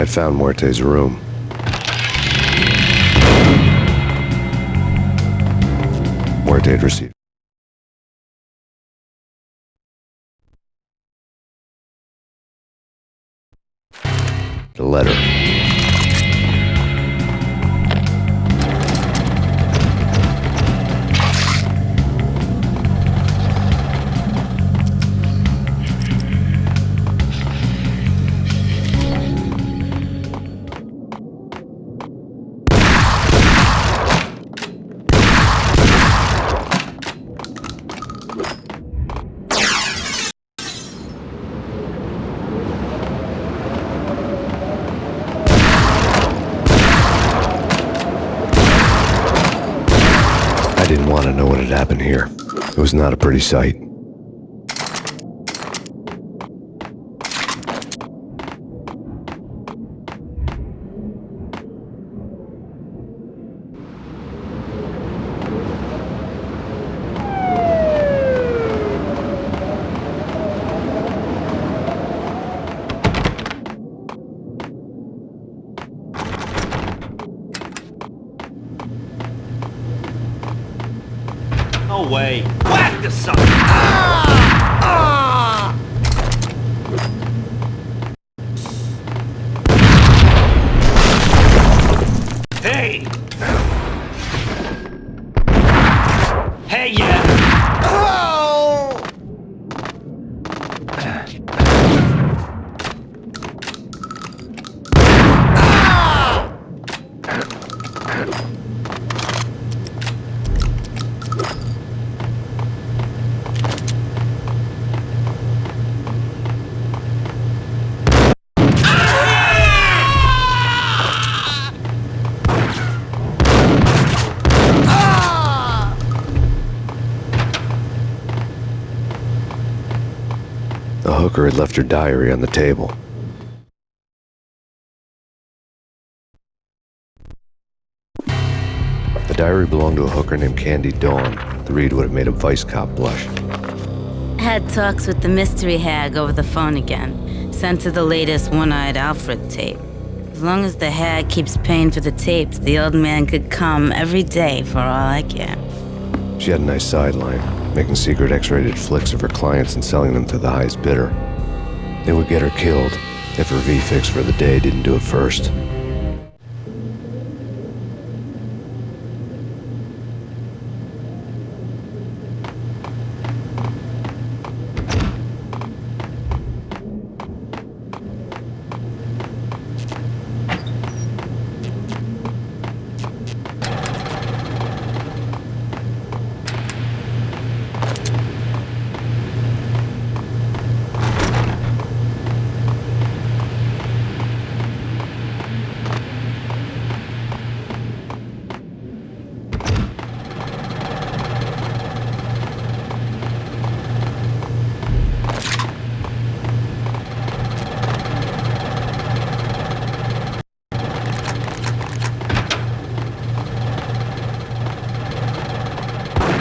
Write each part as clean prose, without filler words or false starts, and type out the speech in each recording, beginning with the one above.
I'd found Muerte's room. Muerte had received a letter. I didn't want to know what had happened here. It was not a pretty sight. No way. Whack the sucker! Ah! Ah! Hey! Hey, yeah! Oh! The hooker had left her diary on the table. The diary belonged to a hooker named Candy Dawn. The read would have made a vice cop blush. Had talks with the mystery hag over the phone again. Sent her the latest One-Eyed Alfred tape. As long as the hag keeps paying for the tapes, the old man could come every day for all I care. She had a nice sideline, making secret X-rated flicks of her clients and selling them to the highest bidder. They would get her killed if her V-fix for the day didn't do it first.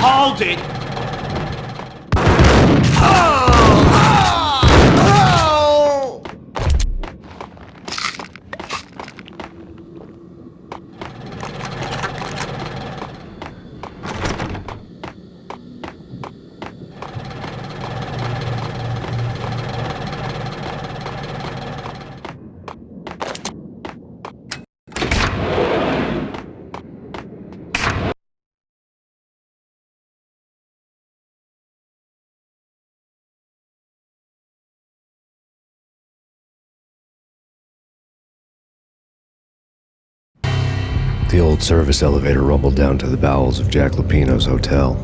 Hold it! The old service elevator rumbled down to the bowels of Jack Lupino's hotel.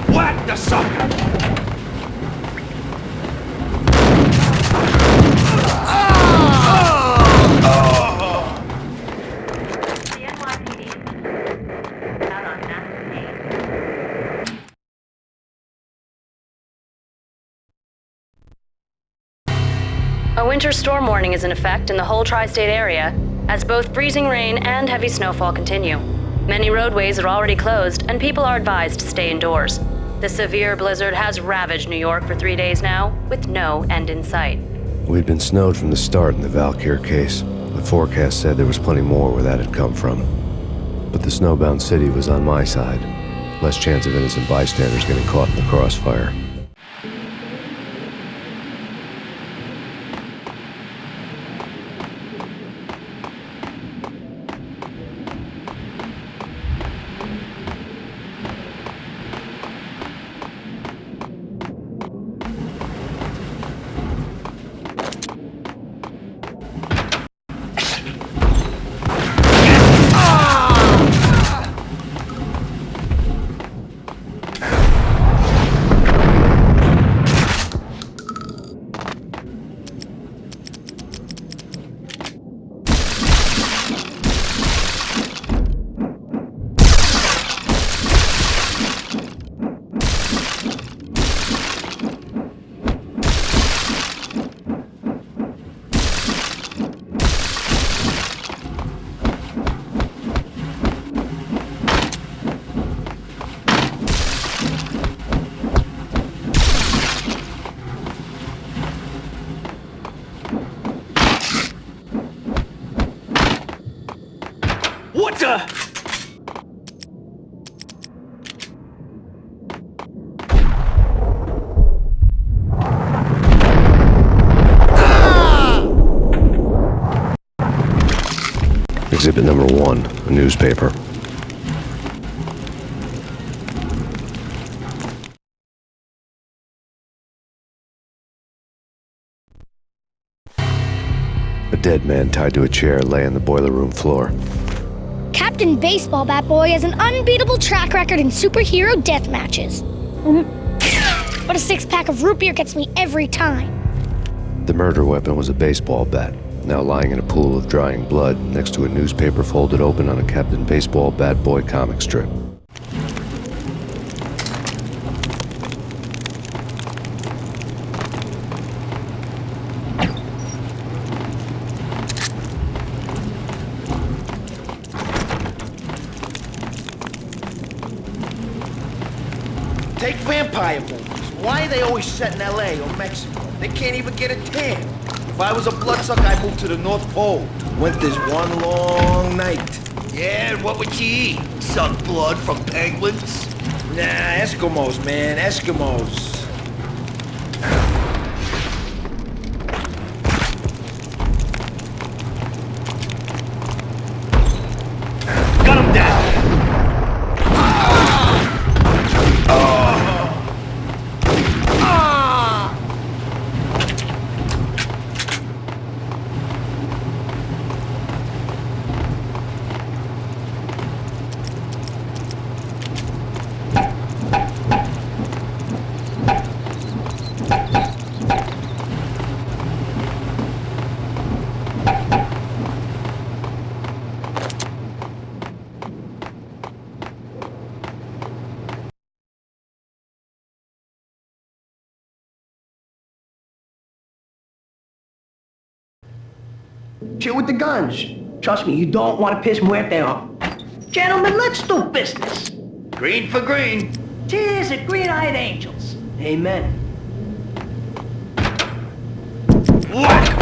Whack the sucker! The NYPD out on Master Payne. winter storm warning is in effect in the whole tri-state area, as both freezing rain and heavy snowfall continue. Many roadways are already closed, and people are advised to stay indoors. The severe blizzard has ravaged New York for 3 days now, with no end in sight. We'd been snowed from the start in the Valkyr case. The forecast said there was plenty more where that had come from. But the snowbound city was on my side. Less chance of innocent bystanders getting caught in the crossfire. What the? Exhibit number 1, a newspaper. A dead man tied to a chair lay on the boiler room floor. Captain Baseball Bat Boy has an unbeatable track record in superhero death matches. But a 6-pack of root beer gets me every time. The murder weapon was a baseball bat, now lying in a pool of drying blood next to a newspaper folded open on a Captain Baseball Bat Boy comic strip. Take vampire movies. Why are they always set in LA or Mexico? They can't even get a tan. If I was a bloodsucker, I'd move to the North Pole. Winter's one long night. Yeah, and what would you eat? Suck blood from penguins? Nah, Eskimos, man, Eskimos. Got him down! Chill with the guns. Trust me, you don't want to piss Muerte off. Gentlemen, let's do business. Green for green. Cheers at green-eyed angels. Amen. Whack!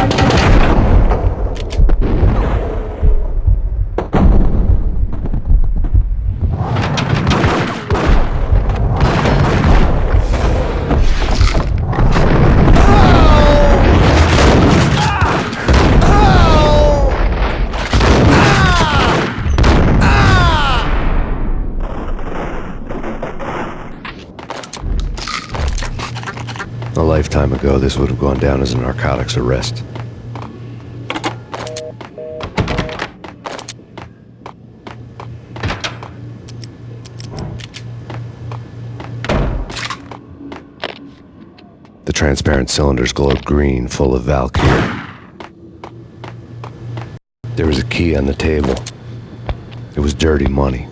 A lifetime ago, this would have gone down as a narcotics arrest. The transparent cylinders glowed green, full of Valkyr. There was a key on the table. It was dirty money.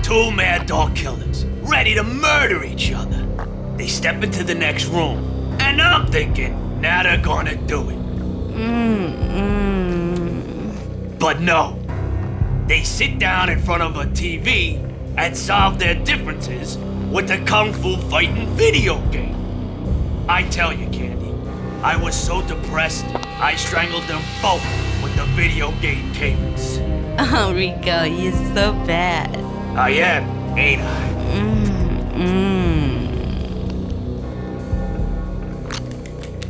Two mad dog killers, ready to murder each other. They step into the next room, and I'm thinking, now they're gonna do it. But no. They sit down in front of a TV and solve their differences with the Kung Fu fighting video game. I tell you, Candy, I was so depressed, I strangled them both with the video game cadence. Oh, Rico, you're so bad. I am, ain't I?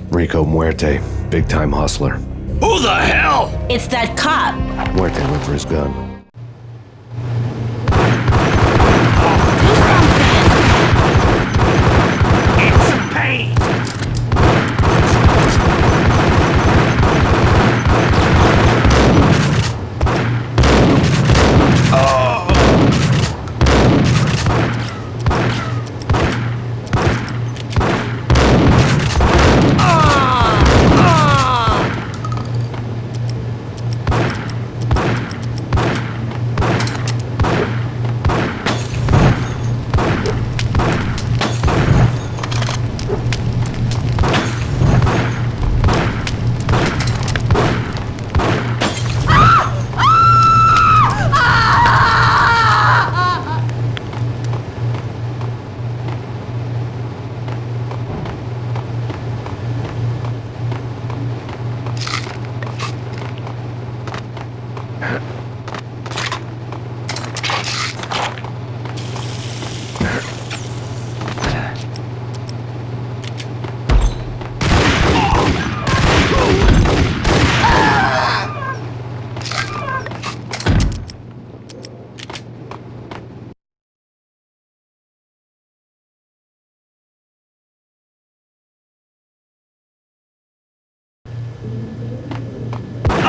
Rico Muerte, big-time hustler. Who the hell? It's that cop. Muerte went for his gun. It's Payne.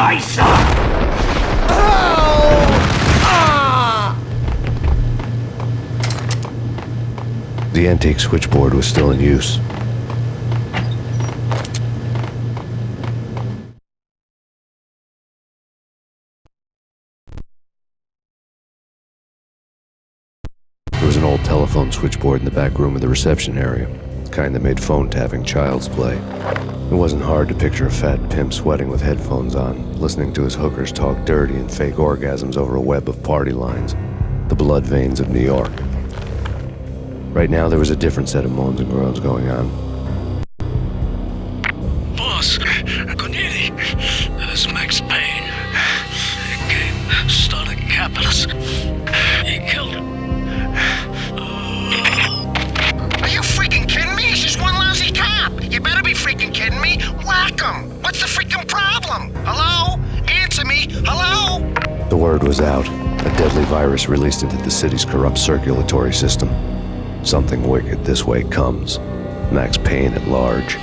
Ice up! The antique switchboard was still in use. There was an old telephone switchboard in the back room of the reception area, the kind that made phone tapping child's play. It wasn't hard to picture a fat pimp sweating with headphones on, listening to his hookers talk dirty and fake orgasms over a web of party lines, the blood veins of New York. Right now, there was a different set of moans and groans going on. Boss, Cornelia, this is Max Payne. He came, started capping us. He killed him. Are you freaking kidding me? He's just one lousy cop. You better be freaking kidding me. Whack him. What's the freaking problem? Hello? Answer me. Hello? The word was out. A deadly virus released into the city's corrupt circulatory system. Something wicked this way comes. Max Payne at large.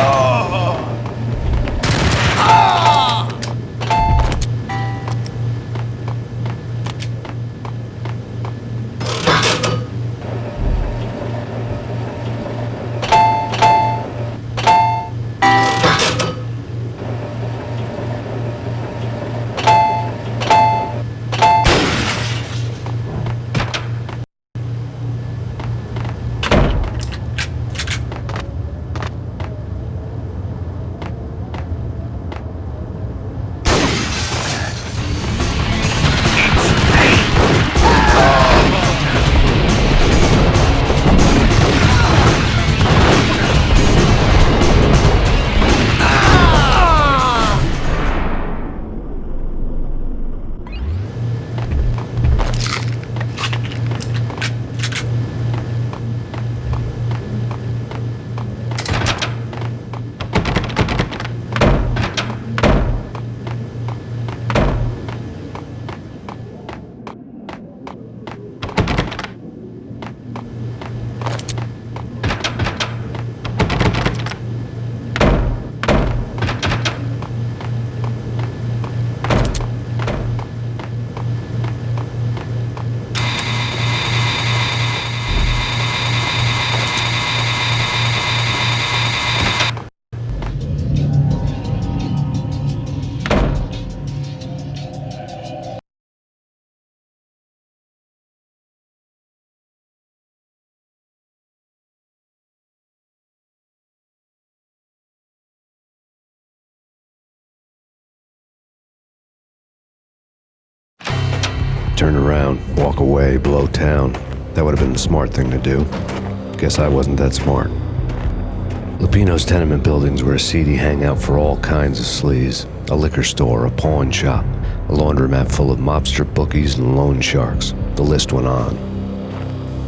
Oh, turn around, walk away, blow town. That would have been the smart thing to do. Guess I wasn't that smart. Lupino's tenement buildings were a seedy hangout for all kinds of sleaze. A liquor store, a pawn shop, a laundromat full of mobster bookies and loan sharks. The list went on.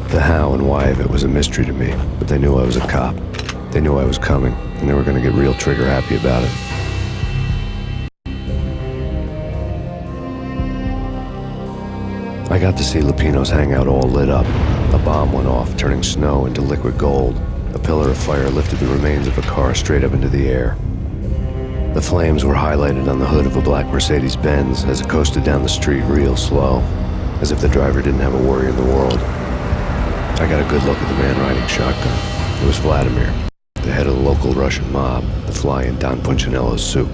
The how and why of it was a mystery to me, but they knew I was a cop. They knew I was coming, and they were going to get real trigger happy about it. I got to see Lupino's hangout all lit up. A bomb went off, turning snow into liquid gold. A pillar of fire lifted the remains of a car straight up into the air. The flames were highlighted on the hood of a black Mercedes-Benz as it coasted down the street real slow, as if the driver didn't have a worry in the world. I got a good look at the man riding shotgun. It was Vladimir, the head of the local Russian mob, the fly in Don Punchinello's soup.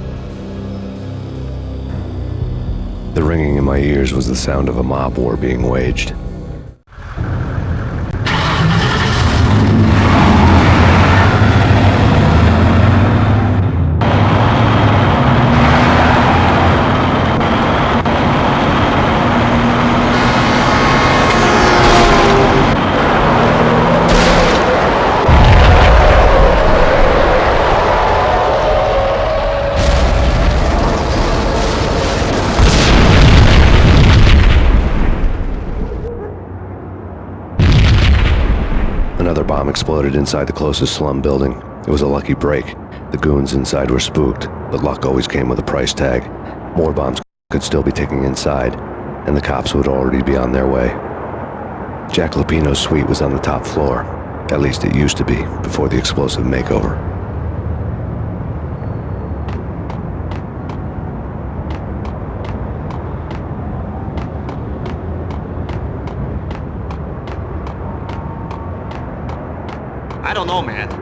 The ringing in my ears was the sound of a mob war being waged. Another bomb exploded inside the closest slum building. It was a lucky break. The goons inside were spooked, but luck always came with a price tag. More bombs could still be ticking inside, and the cops would already be on their way. Jack Lupino's suite was on the top floor. At least it used to be, before the explosive makeover. I don't know, man.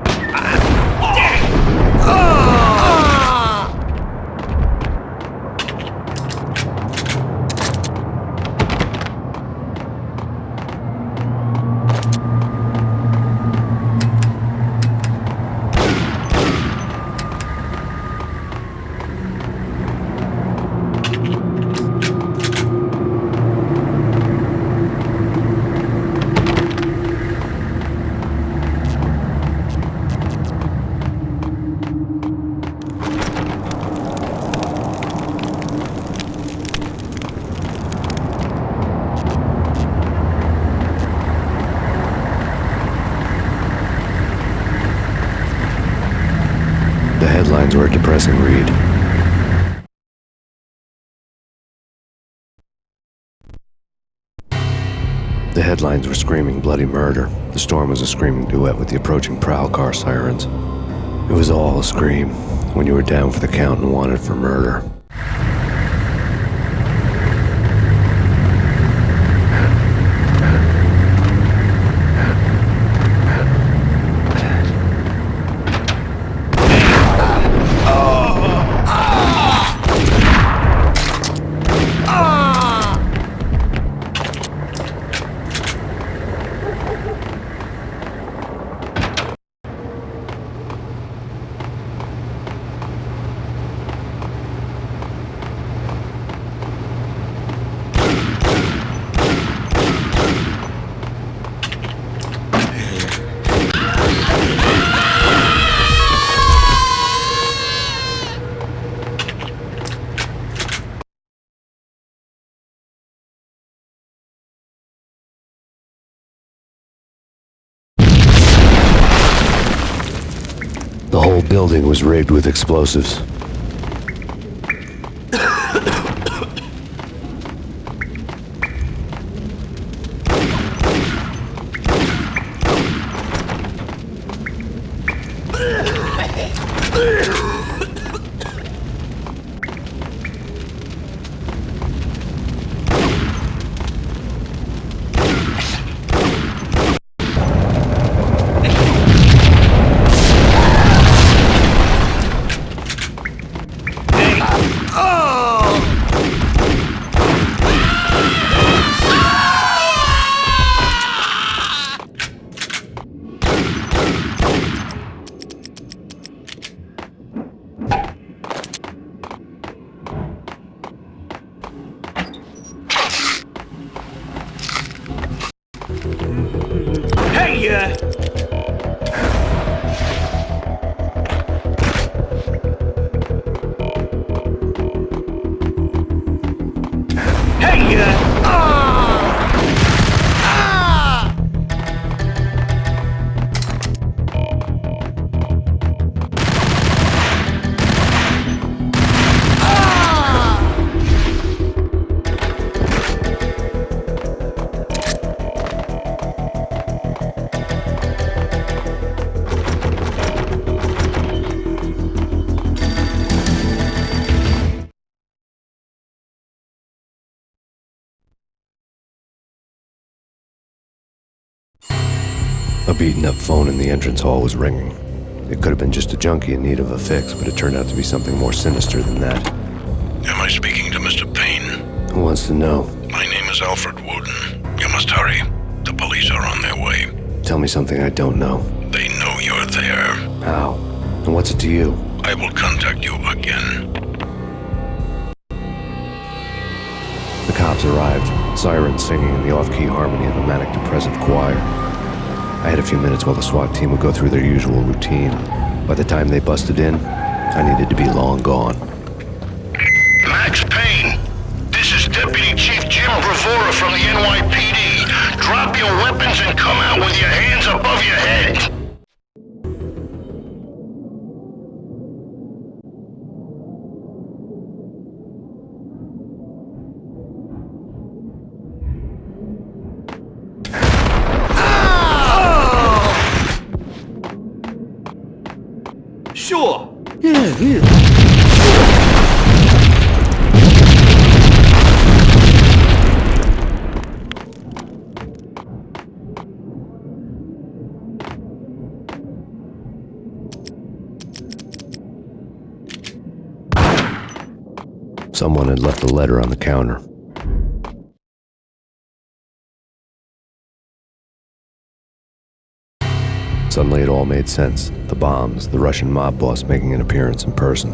The headlines were a depressing read. The headlines were screaming bloody murder. The storm was a screaming duet with the approaching prowl car sirens. It was all a scream when you were down for the count and wanted for murder. The whole building was rigged with explosives. See that? A beaten-up phone in the entrance hall was ringing. It could have been just a junkie in need of a fix, but it turned out to be something more sinister than that. Am I speaking to Mr. Payne? Who wants to know? My name is Alfred Wooden. You must hurry. The police are on their way. Tell me something I don't know. They know you're there. How? And what's it to you? I will contact you again. The cops arrived, sirens singing in the off-key harmony of a manic-depressive choir. I had a few minutes while the SWAT team would go through their usual routine. By the time they busted in, I needed to be long gone. Max Payne, this is Deputy Chief Jim Bravura from the NYPD. Drop your weapons and come out with your hands above your head. Sure. Someone had left a letter on the counter. Suddenly it all made sense. The bombs, the Russian mob boss making an appearance in person.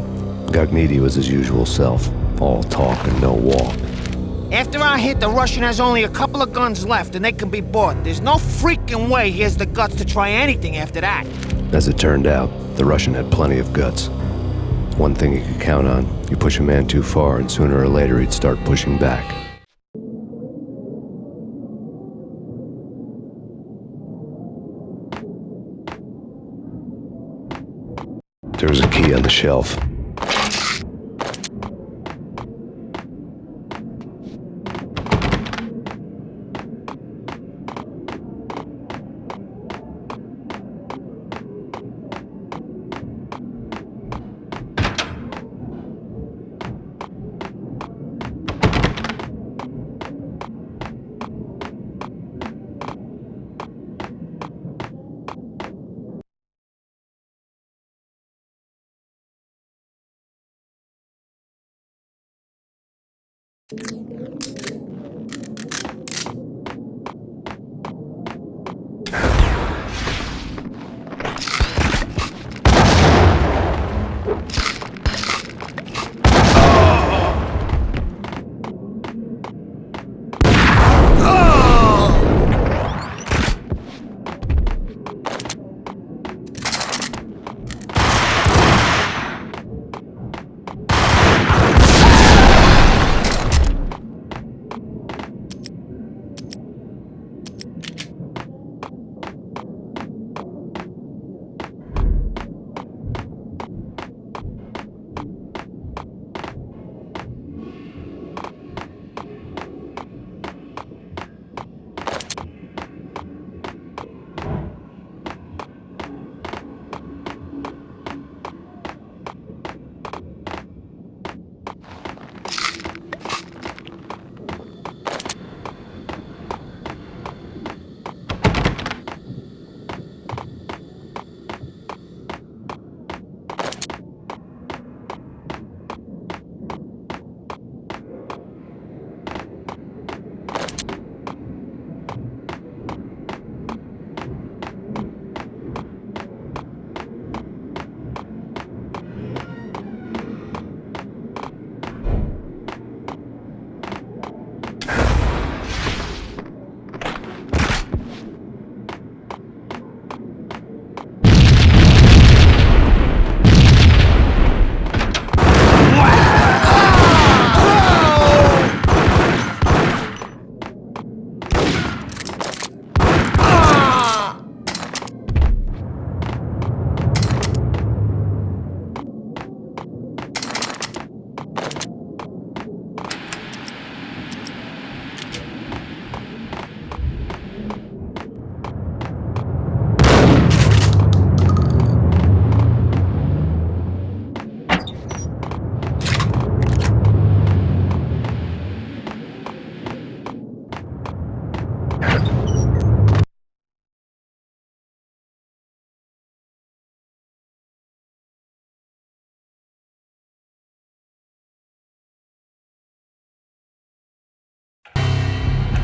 Gognitti was his usual self, all talk and no walk. After our hit, the Russian has only a couple of guns left and they can be bought. There's no freaking way he has the guts to try anything after that. As it turned out, the Russian had plenty of guts. One thing you could count on, you push a man too far and sooner or later he'd start pushing back. There was a key on the shelf.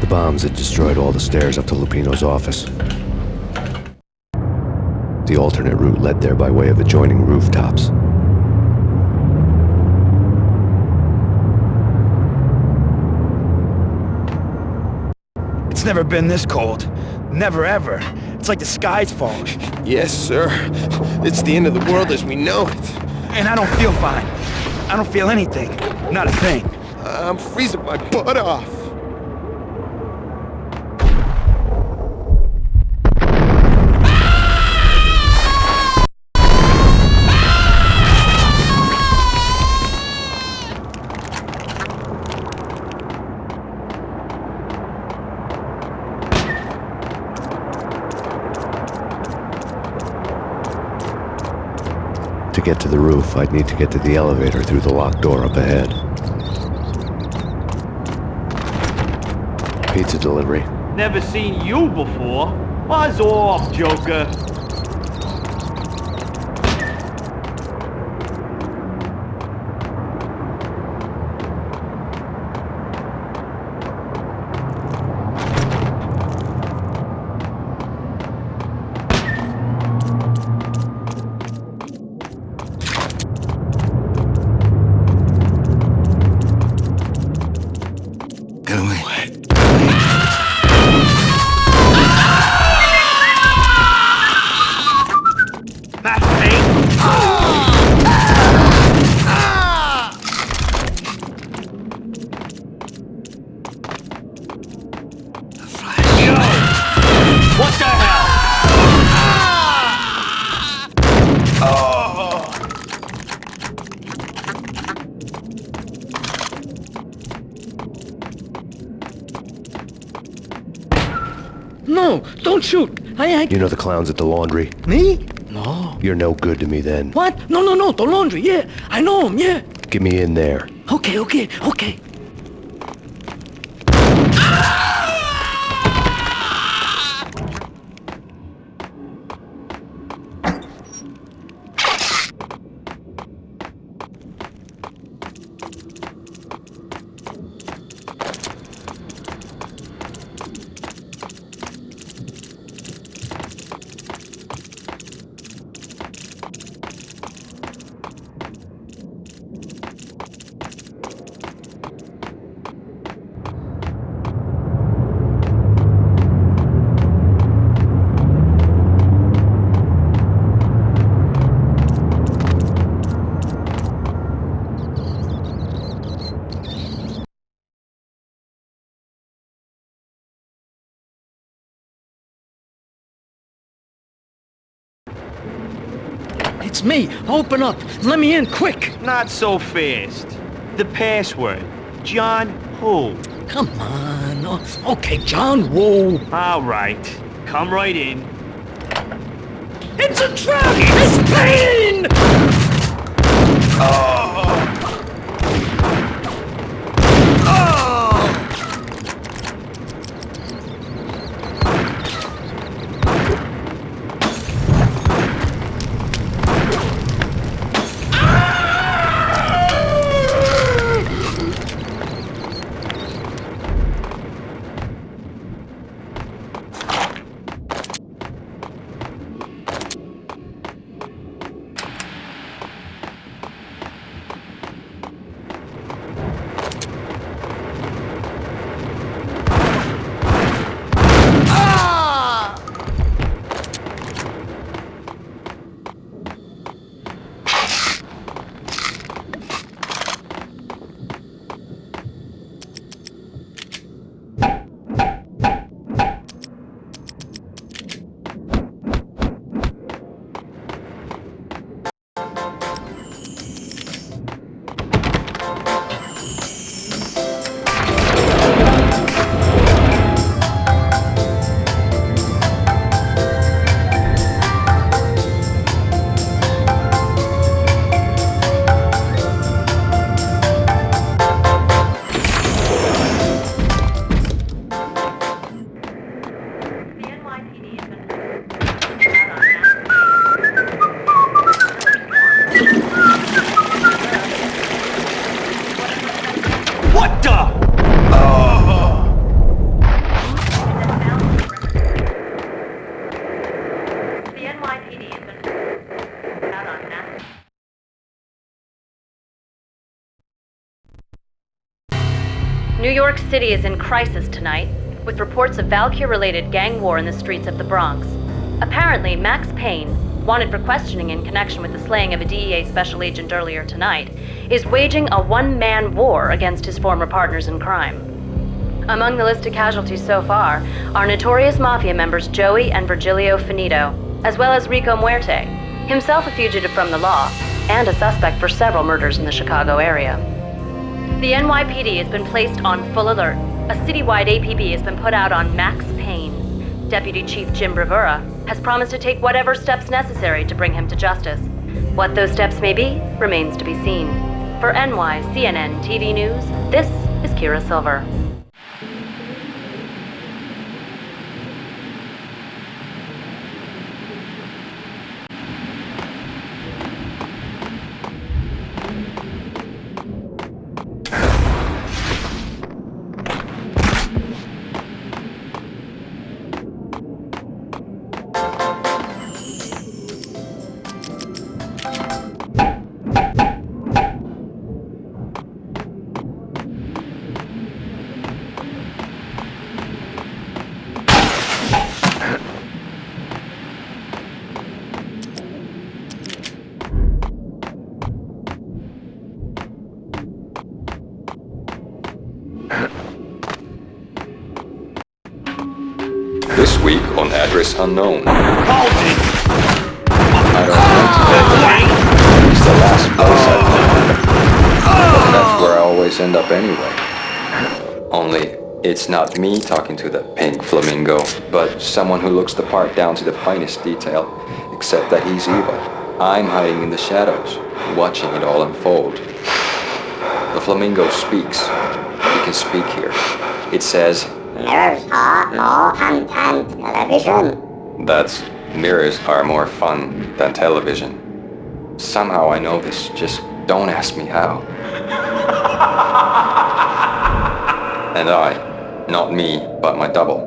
The bombs had destroyed all the stairs up to Lupino's office. The alternate route led there by way of adjoining rooftops. It's never been this cold. Never ever. It's like the sky's falling. Yes, sir. It's the end of the world as we know it. And I don't feel fine. I don't feel anything. Not a thing. I'm freezing my butt off. To get to the roof, I'd need to get to the elevator through the locked door up ahead. Pizza delivery. Never seen you before. Buzz off, Joker. No, don't shoot. You know the clowns at the laundry? Me? No. You're no good to me then. What? No, the laundry, yeah. I know him, yeah. Get me in there. Okay. It's me. Open up. Let me in, quick. Not so fast. The password. John who? Come on. Okay, John Woo. All right. Come right in. It's a trap! It's Payne! What the? New York City is in crisis tonight, with reports of Valkyr-related gang war in the streets of the Bronx. Apparently, Max Payne, wanted for questioning in connection with the slaying of a DEA special agent earlier tonight, is waging a one-man war against his former partners in crime. Among the list of casualties so far are notorious mafia members Joey and Virgilio Finito, as well as Rico Muerte, himself a fugitive from the law, and a suspect for several murders in the Chicago area. The NYPD has been placed on full alert. A citywide APB has been put out on Max Payne. Deputy Chief Jim Bravura has promised to take whatever steps necessary to bring him to justice. What those steps may be remains to be seen. For NYCNN TV News, this is Kira Silver. This week on Address Unknown. Hold it! I don't want to tell you. It's the last place I've been. But that's where I always end up anyway. Only, it's not me talking to the pink flamingo, but someone who looks the part down to the finest detail, except that he's evil. I'm hiding in the shadows, watching it all unfold. The flamingo speaks. He can speak here. It says, Mirrors are more fun than television. That's mirrors are more fun than television. Somehow I know this, just don't ask me how. And I, not me, but my double,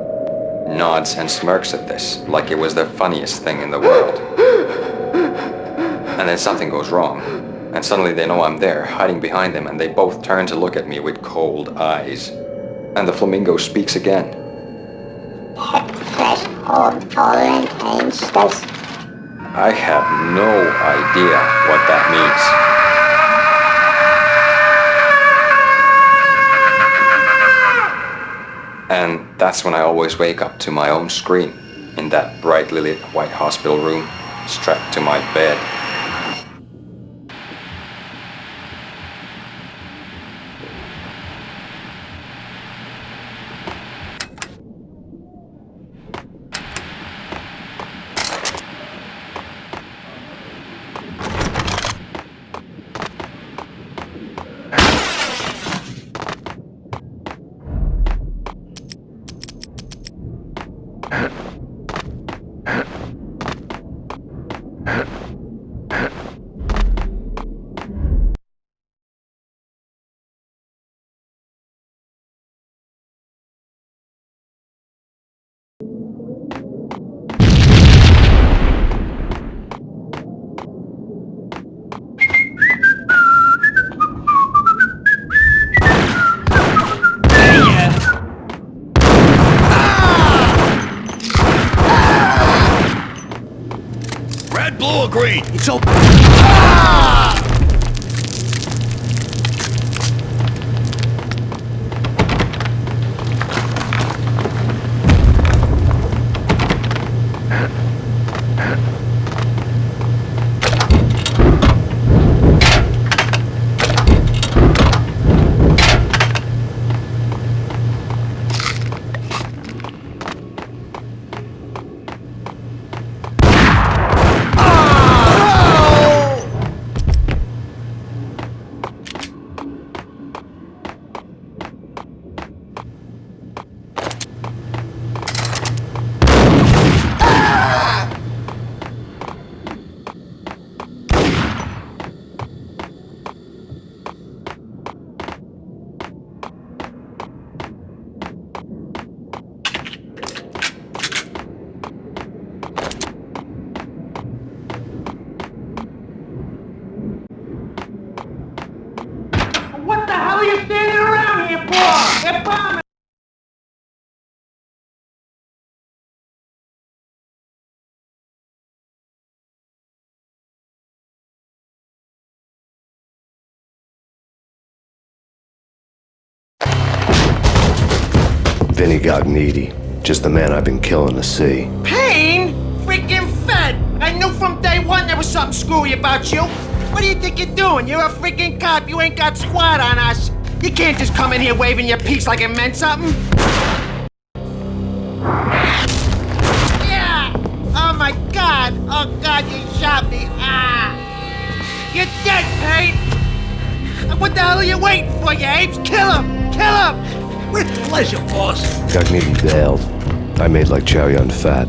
nods and smirks at this like it was the funniest thing in the world. And then something goes wrong, and suddenly they know I'm there, hiding behind them, and they both turn to look at me with cold eyes. And the flamingo speaks again. Threshold tolerant instance. I have no idea what that means. And that's when I always wake up to my own scream, in that brightly lit white hospital room, strapped to my bed. Blue or green? It's open. Vinny Gognitti. Just the man I've been killing to see. Payne? Freaking fed! I knew from day one there was something screwy about you. What do you think you're doing? You're a freaking cop. You ain't got squat on us. You can't just come in here waving your piece like it meant something. Yeah! Oh my God! Oh God, you shot me! Ah! You're dead, Payne! What the hell are you waiting for, you apes? Kill him! Kill him! With pleasure, boss. Gognitti bailed. I made like Chow Yun Fat.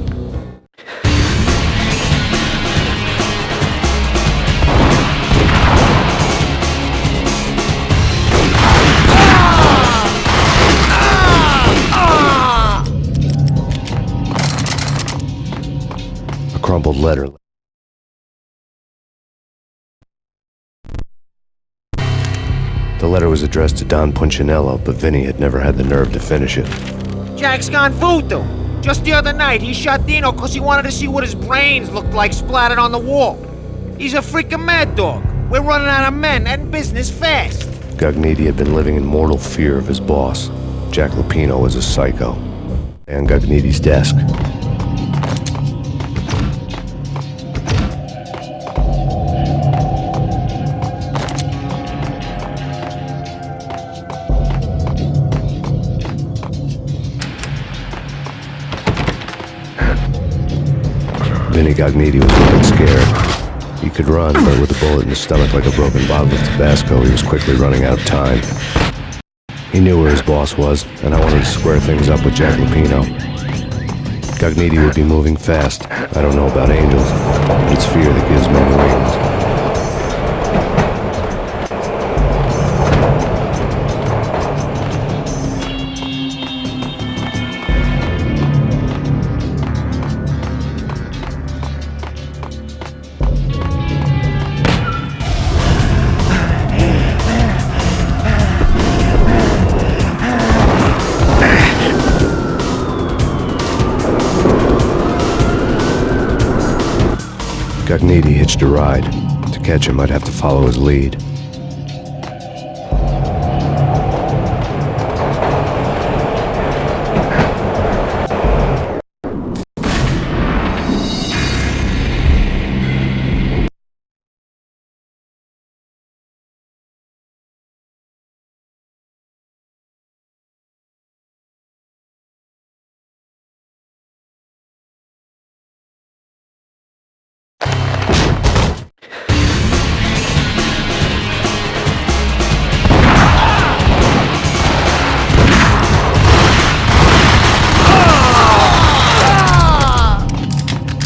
A crumpled letter. The letter was addressed to Don Punchinello, but Vinny had never had the nerve to finish it. Jack's gone voodoo. Just the other night, he shot Dino because he wanted to see what his brains looked like splattered on the wall. He's a freaking mad dog. We're running out of men and business fast. Gognitti had been living in mortal fear of his boss. Jack Lupino was a psycho. And Gognitti's desk. Vinny Gognitti was looking scared. He could run, but with a bullet in his stomach like a broken bottle of Tabasco, he was quickly running out of time. He knew where his boss was, and I wanted to square things up with Jack Lupino. Gognitti would be moving fast. I don't know about angels, but it's fear that gives men wings. Gognitti hitched a ride. To catch him, I'd have to follow his lead.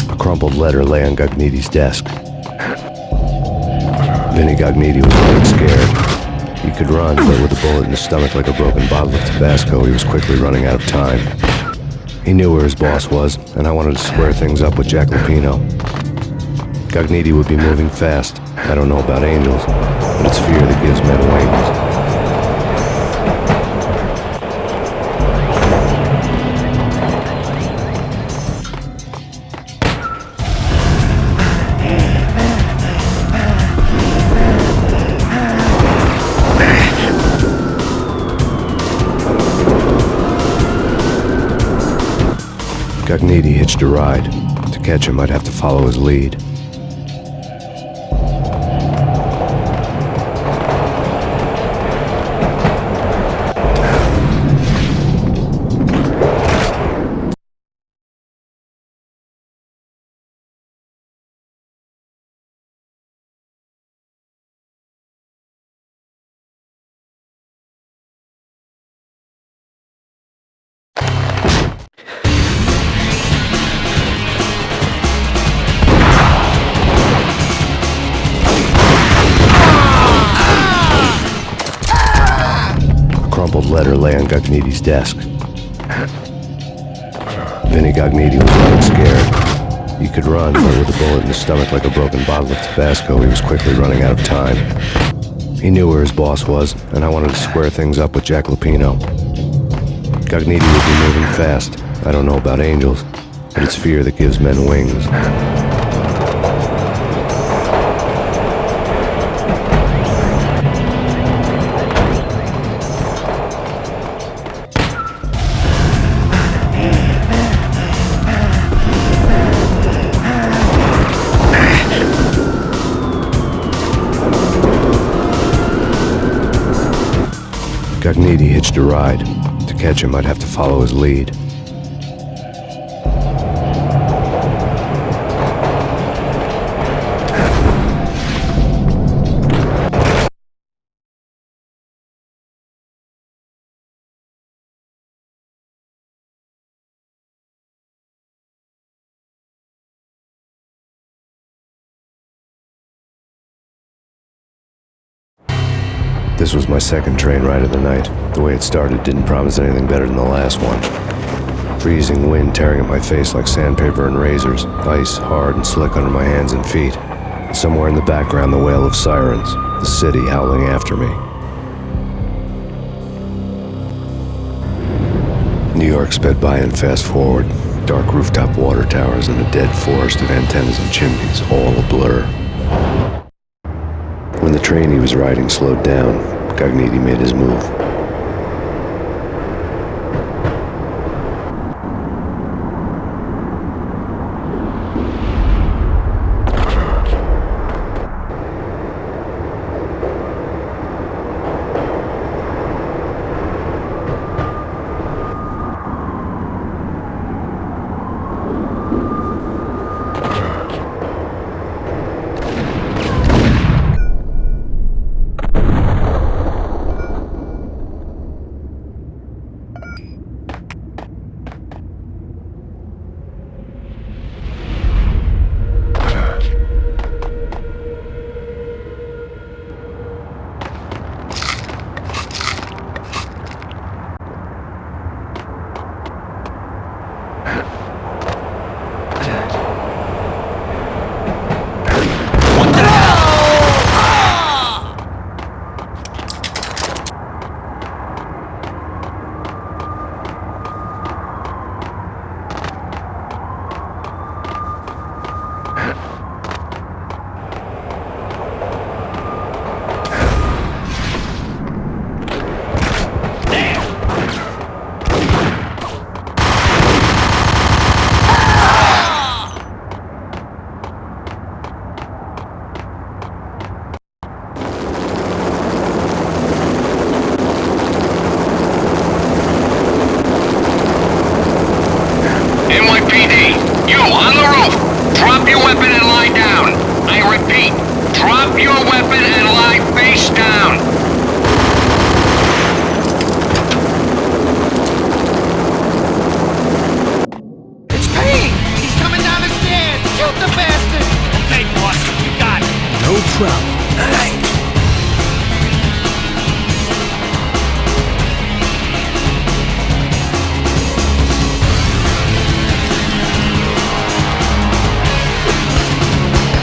A crumpled letter lay on Gognitti's desk. Vinny Gognitti was looking scared. He could run, but with a bullet in his stomach like a broken bottle of Tabasco, he was quickly running out of time. He knew where his boss was, and I wanted to square things up with Jack Lupino. Gognitti would be moving fast. I don't know about angels, but it's fear that gives men wings. Gognitti hitched a ride. To catch him, I'd have to follow his lead. Crumpled letter lay on Gognitti's desk. Vinny Gognitti was looking scared. He could run, but with a bullet in his stomach like a broken bottle of Tabasco, he was quickly running out of time. He knew where his boss was, and I wanted to square things up with Jack Lupino. Gognitti would be moving fast. I don't know about angels, but it's fear that gives men wings. Gognitti hitched a ride. To catch him, I'd have to follow his lead. This was my second train ride of the night. The way it started didn't promise anything better than the last one. Freezing wind tearing at my face like sandpaper and razors, ice hard and slick under my hands and feet. Somewhere in the background, the wail of sirens, the city howling after me. New York sped by in fast forward. Dark rooftop water towers and a dead forest of antennas and chimneys, all a blur. When the train he was riding slowed down, Gognitti made his move.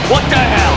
What the hell?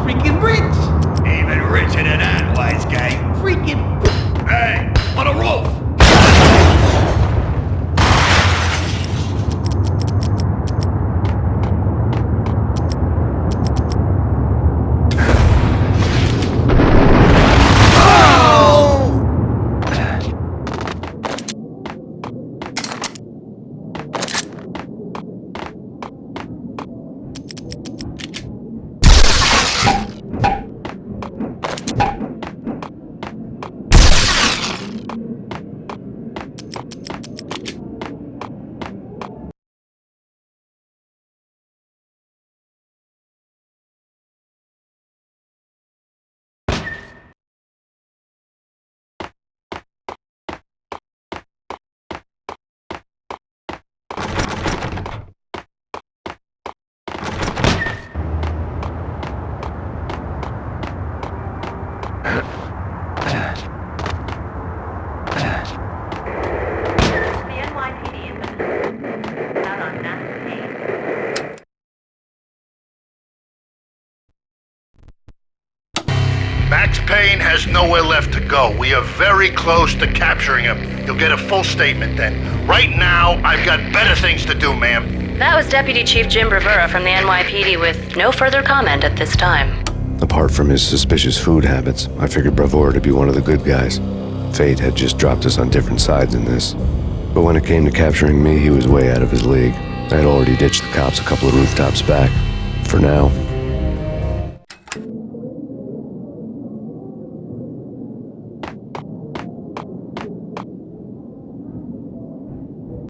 freaking rich. Even richer than that, wise guy. Freaking... Hey, on a roof! Max Payne has nowhere left to go. We are very close to capturing him. You'll get a full statement then. Right now, I've got better things to do, ma'am. That was Deputy Chief Jim Bravura from the NYPD with no further comment at this time. Apart from his suspicious food habits, I figured Bravura to be one of the good guys. Fate had just dropped us on different sides in this. But when it came to capturing me, he was way out of his league. I had already ditched the cops a couple of rooftops back. For now,